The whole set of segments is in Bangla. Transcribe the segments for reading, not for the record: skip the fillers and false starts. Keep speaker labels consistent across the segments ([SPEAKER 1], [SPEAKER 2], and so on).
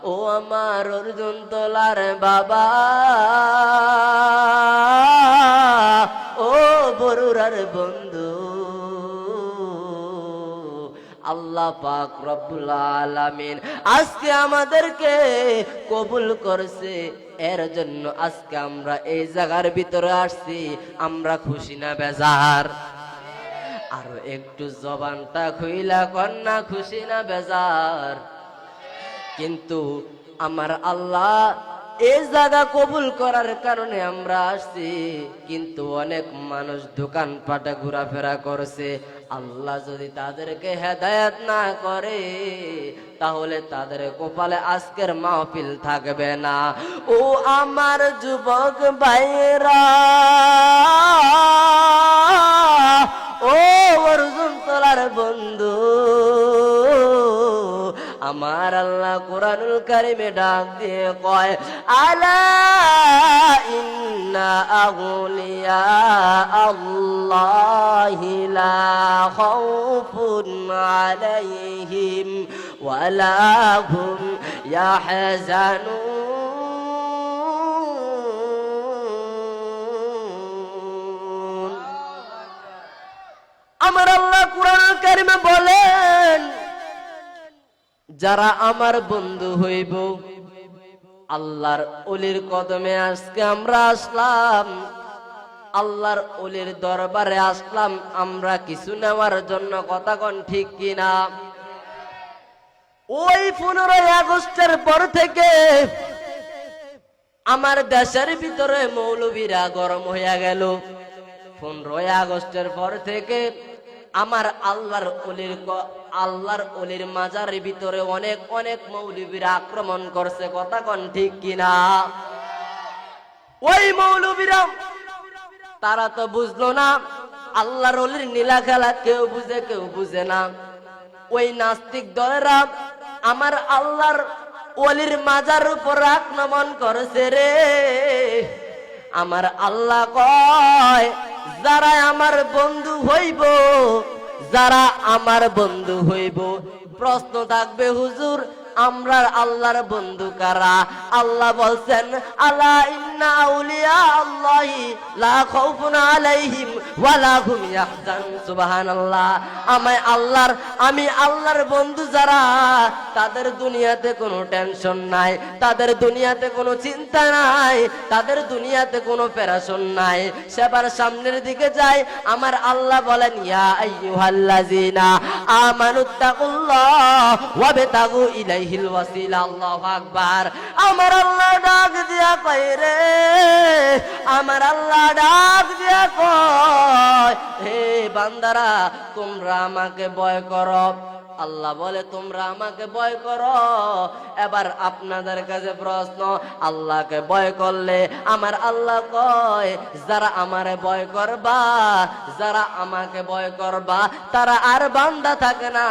[SPEAKER 1] ও আমার অর্জুন তোলার বাবা, ও বরুরার বন্ধু, আল্লাহ পাক রব্বুল আলামিন আজকে আমাদেরকে কবুল করছে। এর জন্য আজকে আমরা এই জায়গার ভিতরে আসছি। আমরা খুশি না বেজার? আরো একটু জবানটা খুইলা কন্যা, খুশি না বেজার? কিন্তু আমার আল্লাহ এই জায়গা কবুল করার কারণে আমরা আসছি। কিন্তু অনেক মানুষ দোকানপাটে ঘোরাফেরা করছে। আল্লাহ যদি তাদেরকে হেদায়েত না করে তাহলে তাদের কপালে আজকের মাহফিল থাকবে না। ও আমার যুবক ভাইরা, ও অর্জুন তোলার বন্ধু, আমার আল্লাহ কোরআনুল কারিমে ডাক দিয়ে কয়, আলা ইন্না আউলিয়া আল্লাহি লা খাউফুন আলাইহিম ওয়ালা হুম ইয়াহজানুন। আমার আল্লাহ কোরআনুল কারিমে বলেন, যারা আমার বন্ধু হইব, আল্লাহর ওলির কদমে আজকে আমরা আসলাম, আল্লাহর ওলির দরবারে আসলাম আমরা কিছু নেওয়ার জন্য। কথা কোন ঠিক কিনা? ওই 15 আগস্টের পর থেকে আমার দেশের ভিতরে মৌলবীরা গরম হইয়া গেল। 15 আগস্টের পর থেকে আমার আল্লাহর ওলির মাজারের ভিতরে অনেক অনেক মৌলবীরা আক্রমণ করছে। কথা কোন ঠিক কিনা? ওই মৌলবীরা তারা তো বুঝলো না আল্লাহর ওলির নীলা খেলা, কেউ বুঝে কেউ বুঝে না। ওই নাস্তিক দলেরা আমার আল্লাহর ওলির মাজার উপর আক্রমণ করেছে রে। আমার আল্লাহ কয়, যারা আমার বন্ধু হইব, যারা আমার বন্ধু হইব, প্রশ্ন থাকবে হুজুর আমরা আল্লাহর বন্ধু কারা? আল্লাহ বলছেন, আলা ইন্না আউলিয়া আল্লাহি লা খাউফুন আলাইহিম ওয়ালা হুম ইয়াহজানুন। সুবহানাল্লাহ। আমি আল্লাহর বন্ধু যারা, তাদের দুনিয়াতে কোনো টেনশন নাই, তাদের দুনিয়াতে কোনো চিন্তা নাই, তাদের দুনিয়াতে কোনো পেরেশান নাই। সেবার সামনের দিকে যায়, আমার আল্লাহ বলেন, ইয়া আইয়ুহাল্লাযিনা আমানুত্তাকুল্লাহ ওয়াবতাগু ইলাইহিল ওয়াসিলা। আল্লাহু আকবার। আমার আল্লাহ ডাক দিয়া কয় রে, আমার আল্লাহ ডাক দিয়া কয়, হে বান্দারা তোমরা আমাকে ভয় করো। আল্লাহ বলে তোমরা আমাকে ভয় করো। এবার আপনাদের কাছে প্রশ্ন, আল্লাহকে ভয় করলে আমার আল্লাহ কয়, যারা আমারে ভয় করবা, যারা আমাকে ভয় করবা, তারা আর বান্দা থাকে না,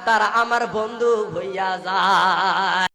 [SPEAKER 1] তারা আমার বন্ধু হইয়া যায়।